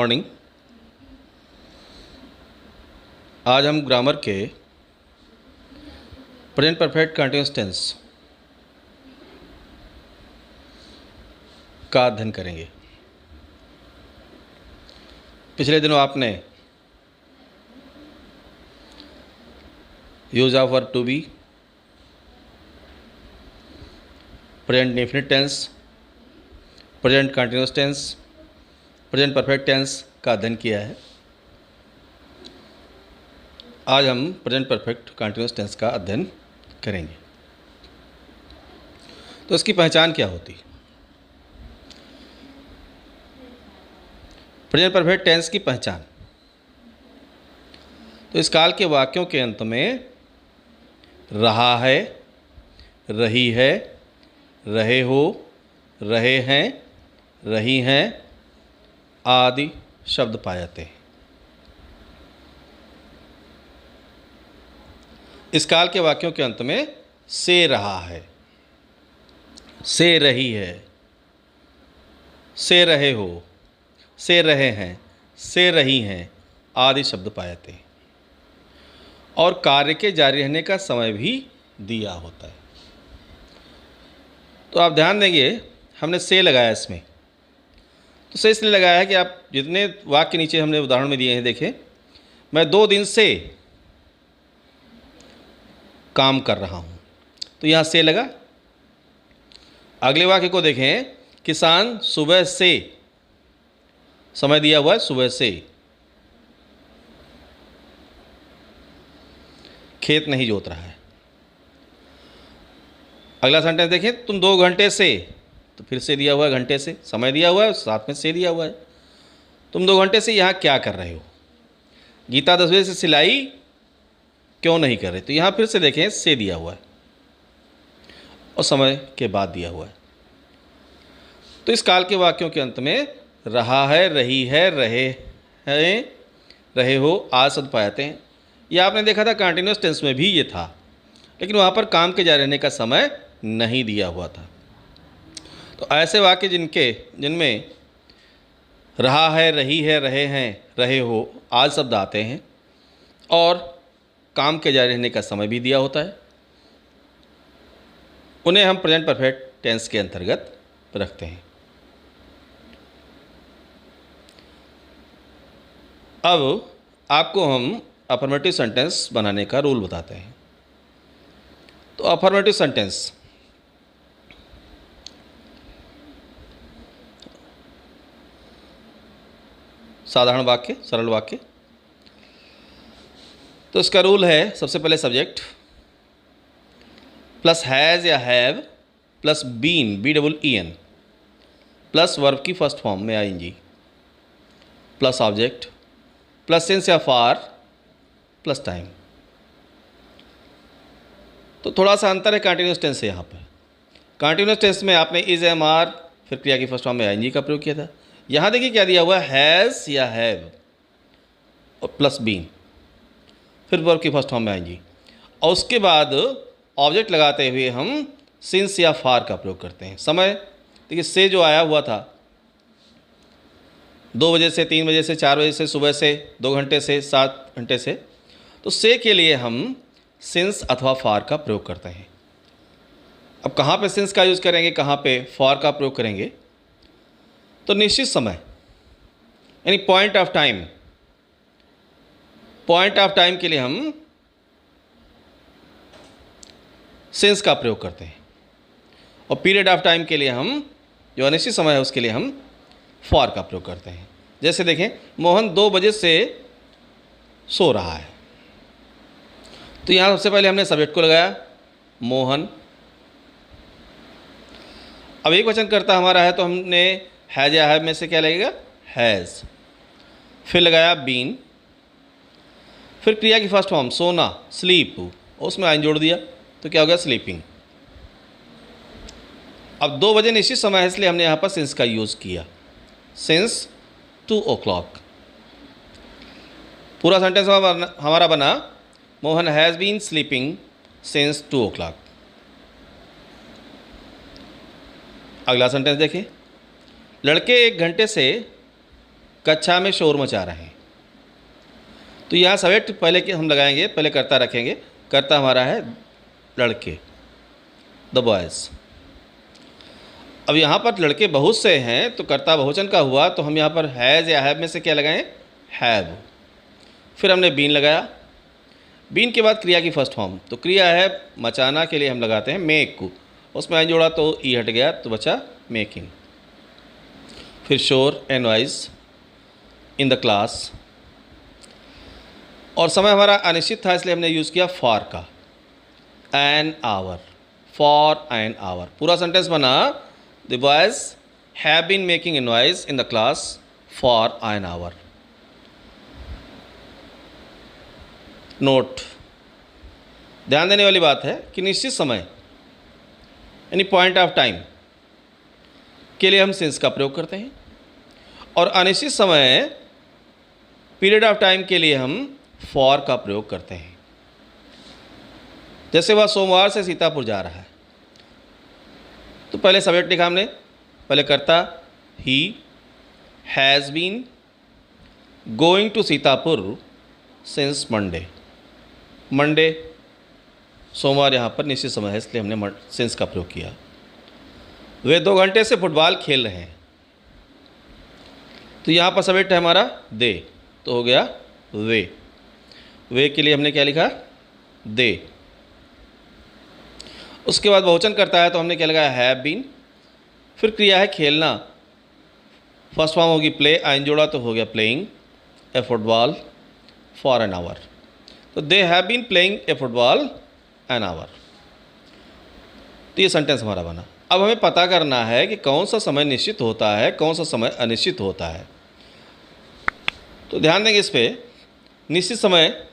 Morning. आज हम grammar के प्रेजेंट परफेक्ट कंटीन्यूअस टेंस का अध्ययन करेंगे। पिछले दिनों आपने use of verb to be, present definite tense, present continuous tense, present perfect tense का अध्ययन किया है। आज हम प्रेजेंट परफेक्ट कंटीन्यूअस टेंस का अध्ययन करेंगे। तो इसकी पहचान क्या होती है? प्रेजेंट परफेक्ट टेंस की पहचान, तो इस काल के वाक्यों के अंत में रहा है, रही है, रहे हो, रहे हैं, रही हैं आदि शब्द पाए जाते हैं। इस काल के वाक्यों के अंत में से रहा है, से रही है, से रहे हो, से रहे हैं, से रही हैं आदि शब्द पाए जाते हैं। और कार्य के जारी रहने का समय भी दिया होता है। तो आप ध्यान देंगे, हमने से लगाया इसमें, तो से इसलिए लगाया है कि आप जितने वाक्य नीचे हमने उदाहरण में दिए हैं, देखें, मैं 2 दिन से काम कर रहा हूँ, तो यहाँ से लगा। अगले वाक्य को देखें, किसान सुबह से, समय दिया हुआ है सुबह से, खेत नहीं जोत रहा है। अगला सेंटेंस देखें, तुम 2 घंटे से, तो फिर से दिया हुआ है घंटे से, समय दिया हुआ है, साथ में से दिया हुआ है। तुम 2 घंटे से यहाँ क्या कर रहे हो? गीता 10 बजे से सिलाई क्यों नहीं कर रहे? तो यहाँ फिर से देखें, से दिया हुआ है और समय के बाद दिया हुआ है। तो इस काल के वाक्यों के अंत में रहा है, रही है, रहे हैं, रहे हो आज शब्द पाए जाते हैं। यह आपने देखा था कंटीन्यूअस टेंस में भी ये था, लेकिन वहाँ पर काम के जारी रहने का समय नहीं दिया हुआ था। तो ऐसे वाक्य जिनमें रहा है, रही है, रहे हैं, रहे हो आज शब्द आते हैं और काम के जारी रहने का समय भी दिया होता है, उन्हें हम प्रेजेंट परफेक्ट टेंस के अंतर्गत रखते हैं। अब आपको हम अफर्मेटिव सेंटेंस बनाने का रूल बताते हैं। तो अफर्मेटिव सेंटेंस, साधारण वाक्य, सरल वाक्य। तो इसका रूल है, सबसे पहले सब्जेक्ट प्लस हैज़ या have plus been, BEEN, plus verb की फर्स्ट फॉर्म में ING, plus object plus since या फॉर प्लस टाइम। तो थोड़ा सा अंतर है कंटिन्यूस टेंस से। यहाँ पर कंटिन्यूस टेंस में आपने इज, एम, आर, फिर क्रिया की फर्स्ट फॉर्म में ING का प्रयोग किया था। यहाँ देखिए क्या दिया हुआ है, हैज़ या हैव और प्लस बीन, फिर वर्ब की फर्स्ट फॉर्म में ING, और उसके बाद ऑब्जेक्ट लगाते हुए हम सिंस या फार का प्रयोग करते हैं। समय देखिए, से जो आया हुआ था 2 बजे से, 3 बजे से, 4 बजे से, सुबह से, 2 घंटे से, 7 घंटे से, तो से के लिए हम सिंस अथवा फार का प्रयोग करते हैं। अब कहाँ पे सिंस का यूज़ करेंगे, कहाँ पे फॉर का प्रयोग करेंगे? तो निश्चित समय यानी point of time, point of time के लिए हम सिंस का प्रयोग करते हैं, और पीरियड ऑफ टाइम के लिए हम, जो अनिश्चित समय है उसके लिए हम फॉर का प्रयोग करते हैं। जैसे देखें, मोहन 2 बजे से सो रहा है, तो यहाँ सबसे पहले हमने सब्जेक्ट को लगाया मोहन। अब एक वचन करता हमारा है, तो हमने हैज या हैव में से क्या लगेगा, हैज़, फिर लगाया बीन, फिर क्रिया की फर्स्ट फॉर्म सोना, स्लीप, उसमें आइन जोड़ दिया, तो क्या हो गया, स्लीपिंग। अब 2 बजे निश्चित समय है, इसलिए हमने यहाँ पर सिंस का यूज़ किया, सिंस 2 o'clock। पूरा सेंटेंस हमारा बना, Mohan has been sleeping since 2 o'clock। अगला सेंटेंस देखें, लड़के 1 घंटे से कक्षा में शोर मचा रहे हैं। तो यहाँ सब्जेक्ट पहले के हम लगाएंगे, पहले कर्ता रखेंगे। कर्ता हमारा है लड़के, द बॉयज़। अब यहाँ पर लड़के बहुत से हैं तो कर्ता बहुवचन का हुआ, तो हम यहाँ पर हैज़ या हैव में से क्या लगाएं? हैव। फिर हमने बीन लगाया। बीन के बाद क्रिया की फर्स्ट फॉर्म, तो क्रिया है मचाना के लिए हम लगाते हैं मेक को, उसमें आई जोड़ा तो ई हट गया तो बचा मेकिंग। फिर शोर and noise in the class, और समय हमारा अनिश्चित था इसलिए हमने यूज़ किया फॉर का, an hour, for an hour. पूरा सेंटेंस बना, the boys have been making a noise in the class for an hour. Note, ध्यान देने वाली बात है कि निश्चित समय यानी पॉइंट ऑफ टाइम के लिए हम सिंस का प्रयोग करते हैं, और अनिश्चित समय पीरियड ऑफ टाइम के लिए हम फॉर का प्रयोग करते हैं। जैसे वह सोमवार से सीतापुर जा रहा है, तो पहले सब्जेक्ट लिखा हमने, पहले कर्ता ही has been going to Sitapur since Monday. Monday सोमवार यहाँ पर निश्चित समय है इसलिए हमने सिंस का प्रयोग किया। वे 2 घंटे से फुटबॉल खेल रहे हैं, तो यहाँ पर सब्जेक्ट है हमारा दे, तो हो गया वे। वे के लिए हमने क्या लिखा? दे। उसके बाद बहुवचन करता है तो हमने क्या लगाया? Have been. फिर क्रिया है खेलना, फर्स्ट फॉर्म होगी प्ले, आइन जोड़ा तो हो गया playing a football for an hour. तो they have been playing a football an hour. तो ये सेंटेंस हमारा बना। अब हमें पता करना है कि कौन सा समय निश्चित होता है, कौन सा समय अनिश्चित होता है। तो ध्यान देंगे इस पर। निश्चित समय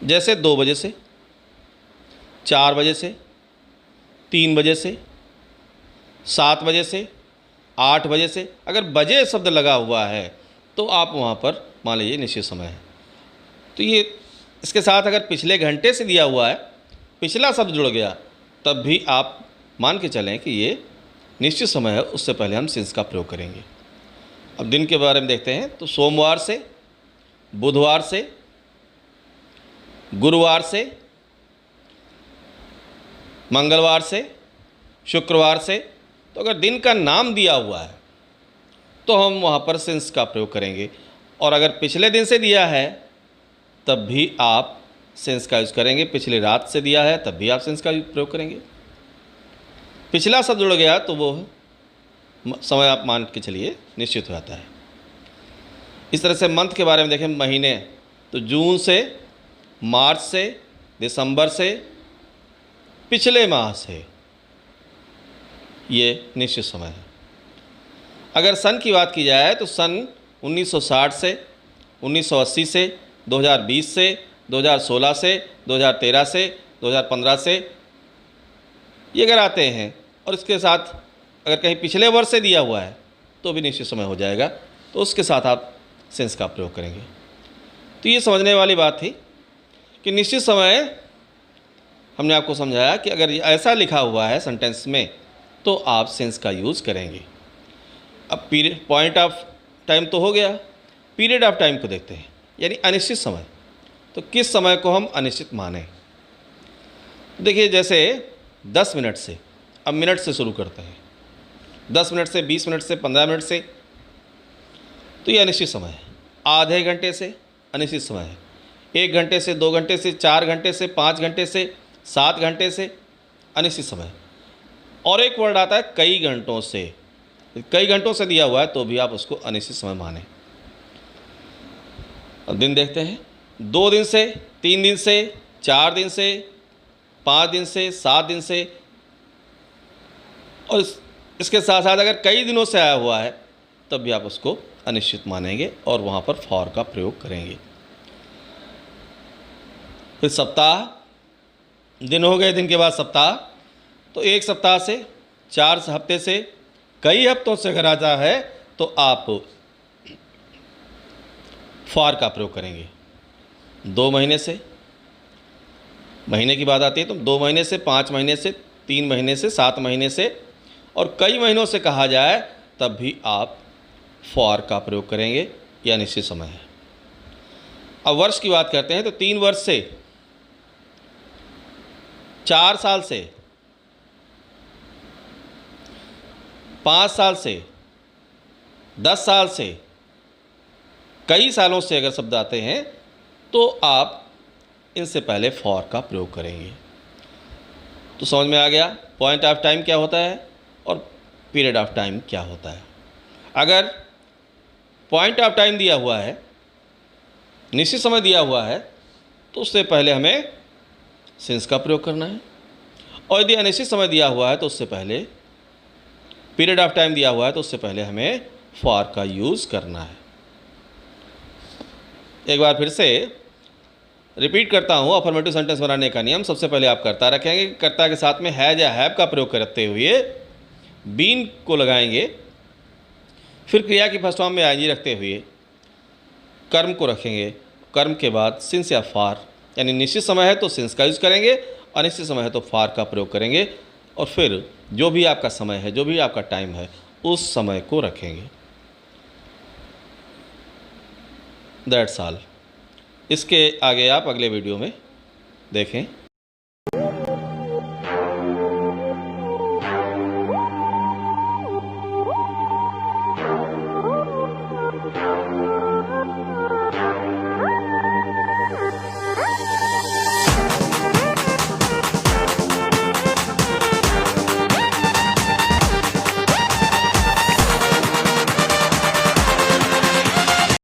जैसे 2 बजे से, 4 बजे से, 3 बजे से, 7 बजे से, 8 बजे से, अगर बजे शब्द लगा हुआ है तो आप वहाँ पर मान लीजिए निश्चित समय है। तो ये इसके साथ अगर पिछले घंटे से दिया हुआ है, पिछला शब्द जुड़ गया, तब भी आप मान के चलें कि ये निश्चित समय है, उससे पहले हम सिंस का प्रयोग करेंगे। अब दिन के बारे में देखते हैं। तो सोमवार से, बुधवार से, गुरुवार से, मंगलवार से, शुक्रवार से, तो अगर दिन का नाम दिया हुआ है तो हम वहाँ पर सिंस का प्रयोग करेंगे, और अगर पिछले दिन से दिया है तब भी आप सिंस का यूज़ करेंगे। पिछली रात से दिया है तब भी आप सिंस का प्रयोग करेंगे। पिछला शब्द जुड़ गया तो वो समय आप मान के चलिए निश्चित हो जाता है। इस तरह से मंथ के बारे में देखें, महीने, तो जून से, मार्च से, दिसंबर से, पिछले माह से, ये निश्चित समय है। अगर सन की बात की जाए तो सन 1960 से, 1980 से, 2020 से, 2016 से, 2013 से, 2015 से, ये अगर आते हैं और इसके साथ अगर कहीं पिछले वर्ष से दिया हुआ है तो भी निश्चित समय हो जाएगा, तो उसके साथ आप सेंस का प्रयोग करेंगे। तो ये समझने वाली बात थी कि निश्चित समय हमने आपको समझाया कि अगर ऐसा लिखा हुआ है सेंटेंस में तो आप सेंस का यूज़ करेंगे। अब पीरियड, पॉइंट ऑफ टाइम तो हो गया, पीरियड ऑफ टाइम को देखते हैं, यानी अनिश्चित समय। तो किस समय को हम अनिश्चित माने? देखिए जैसे 10 मिनट से, अब मिनट से शुरू करते हैं, 10 मिनट से, 20 मिनट से, 15 मिनट से, तो ये अनिश्चित समय है। आधे घंटे से अनिश्चित समय है, 1 घंटे से, 2 घंटे से, 4 घंटे से, 5 घंटे से, 7 घंटे से अनिश्चित समय। और एक वर्ड आता है कई घंटों से, कई घंटों से दिया हुआ है तो भी आप उसको अनिश्चित समय माने। अब दिन देखते हैं, 2 दिन से, 3 दिन से, 4 दिन से, 5 दिन से, 7 दिन से, और इसके साथ साथ अगर कई दिनों से आया हुआ है तब भी आप उसको अनिश्चित मानेंगे और वहाँ पर फॉर का प्रयोग करेंगे। फिर सप्ताह, दिन हो गए, दिन के बाद सप्ताह, तो 1 सप्ताह से, 4 हफ्ते से, कई हफ्तों से अगर आता है तो आप फॉर का प्रयोग करेंगे। 2 महीने से, महीने की बात आती है तो 2 महीने से, 5 महीने से, 3 महीने से, 7 महीने से, और कई महीनों से कहा जाए तब भी आप फॉर का प्रयोग करेंगे, या निश्चित समय है। अब वर्ष की बात करते हैं तो 3 वर्ष से, 4 साल से, 5 साल से, 10 साल से, कई सालों से अगर शब्द आते हैं तो आप इनसे पहले फॉर का प्रयोग करेंगे। तो समझ में आ गया पॉइंट ऑफ टाइम क्या होता है और पीरियड ऑफ टाइम क्या होता है। अगर पॉइंट ऑफ टाइम दिया हुआ है, निश्चित समय दिया हुआ है, तो उससे पहले हमें सिंस का प्रयोग करना है, और यदि अनिश्चित समय दिया हुआ है तो उससे पहले, पीरियड ऑफ टाइम दिया हुआ है तो उससे पहले हमें फॉर का यूज़ करना है। एक बार फिर से रिपीट करता हूँ, अफर्मेटिव सेंटेंस बनाने का नियम, सबसे पहले आप कर्ता रखेंगे, कर्ता के साथ में हैज या हैव का प्रयोग करते हुए बीन को लगाएंगे, फिर क्रिया की फर्स्ट फॉर्म में आईएनजी रखते हुए कर्म को रखेंगे, कर्म के बाद सिंस या फार, यानी निश्चित समय है तो सिंस का यूज़ करेंगे, अनिश्चित समय है तो फार का प्रयोग करेंगे, और फिर जो भी आपका समय है, जो भी आपका टाइम है, उस समय को रखेंगे। That's all. इसके आगे आप अगले वीडियो में देखें।